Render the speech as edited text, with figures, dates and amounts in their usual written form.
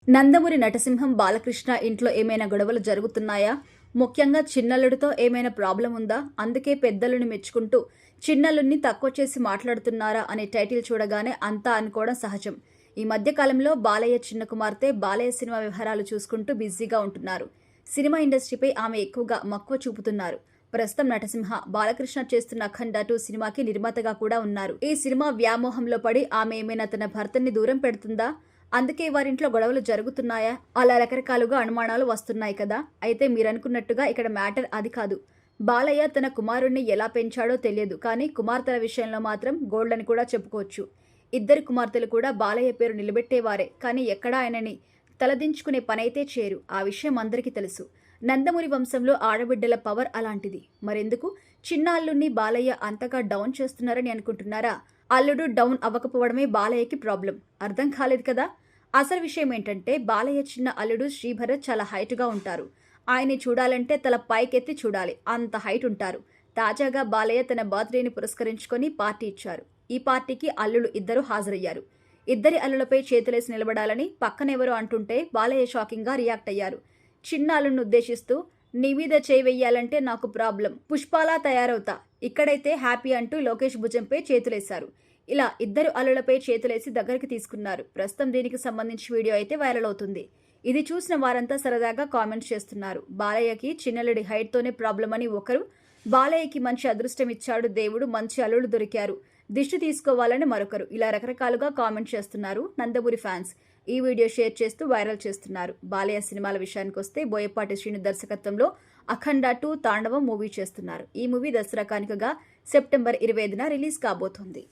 నందమూరి నటసింహం బాలకృష్ణ ఇంట్లో ఏమైనా గొడవలు జరుగుతున్నాయా? ముఖ్యంగా చిన్నల్లుడితో ఏమైనా ప్రాబ్లం ఉందా? అందుకే పెద్దలను మెచ్చుకుంటూ చిన్నల్లుడిని తక్కువ చేసి మాట్లాడుతున్నారా అనే టైటిల్ చూడగానే అంతా అనుకోవడం సహజం. ఈ మధ్య కాలంలో బాలయ్య చిన్న కుమార్తె బాలయ్య సినిమా వ్యవహారాలు చూసుకుంటూ బిజీగా ఉంటున్నారు. సినిమా ఇండస్ట్రీపై ఆమె ఎక్కువగా మక్కువ చూపుతున్నారు. ప్రస్తుతం నటసింహ బాలకృష్ణ చేస్తున్న అఖండ 2 సినిమాకి నిర్మాతగా కూడా ఉన్నారు. ఈ సినిమా వ్యామోహంలో పడి ఆమె ఏమైనా తన భర్తని దూరం పెడుతుందా? అందుకే వారింట్లో గొడవలు జరుగుతున్నాయా? అలా రకరకాలుగా అనుమానాలు వస్తున్నాయి కదా. అయితే మీరనుకున్నట్టుగా ఇక్కడ మ్యాటర్ అది కాదు. బాలయ్య తన కుమారుణ్ణి ఎలా పెంచాడో తెలియదు, కానీ కుమార్తెల విషయంలో మాత్రం గోల్డ్ అని కూడా చెప్పుకోవచ్చు. ఇద్దరు కుమార్తెలు కూడా బాలయ్య పేరు నిలబెట్టేవారే, కానీ ఎక్కడా ఆయనని తలదించుకునే పనైతే చేయరు. ఆ విషయం అందరికీ తెలుసు. నందమూరి వంశంలో ఆడబిడ్డల పవర్ అలాంటిది. మరెందుకు చిన్న అల్లుడిని బాలయ్య అంతగా డౌన్ చేస్తున్నారని అనుకుంటున్నారా? అల్లుడు డౌన్ అవ్వకపోవడమే బాలయ్యకి ప్రాబ్లం. అర్థం కాలేదు కదా. అసలు విషయం ఏంటంటే, బాలయ్య చిన్న అల్లుడు శ్రీభరత్ చాలా హైట్గా ఉంటారు. ఆయన్ని చూడాలంటే తల పైకెత్తి చూడాలి, అంత హైట్ ఉంటారు. తాజాగా బాలయ్య తన బర్త్డేని పురస్కరించుకొని పార్టీ ఇచ్చారు. ఈ పార్టీకి అల్లులు ఇద్దరు హాజరయ్యారు. ఇద్దరి అల్లులపై చేతులేసి నిలబడాలని పక్కనెవరో అంటుంటే బాలయ్య షాకింగ్గా రియాక్ట్ అయ్యారు. చిన్న అల్లుడిని ఉద్దేశిస్తూ, నీ మీద చేయి వెయ్యాలంటే నాకు ప్రాబ్లం, పుష్పాలా తయారవుతా, ఇక్కడైతే హ్యాపీ అంటూ లోకేష్ భుజంపై చేతులేశారు. ఇలా ఇద్దరు అల్లులపై చేతులేసి దగ్గరికి తీసుకున్నారు. ప్రస్తుతం దీనికి సంబంధించి వీడియో అయితే వైరల్ అవుతుంది. ఇది చూసిన వారంతా సరదాగా కామెంట్స్ చేస్తున్నారు. బాలయ్యకి చిన్నల్లుడి హైట్తోనే ప్రాబ్లం అని ఒకరు, బాలయ్యకి మంచి అదృష్టం ఇచ్చాడు దేవుడు, మంచి అల్లుడు దొరికారు, దిష్టి తీసుకోవాలని మరొకరు. ఇలా రకరకాలుగా కామెంట్ చేస్తున్నారు నందమూరి ఫ్యాన్స్. ఈ వీడియో షేర్ చేస్తూ వైరల్ చేస్తున్నారు. బాలయ్య సినిమాల విషయానికి వస్తే, బోయపాటి శ్రీను దర్శకత్వంలో అఖండ 2 తాండవం మూవీ చేస్తున్నారు. ఈ మూవీ దసరా కానుకగా సెప్టెంబర్ 25న రిలీజ్ కాబోతోంది.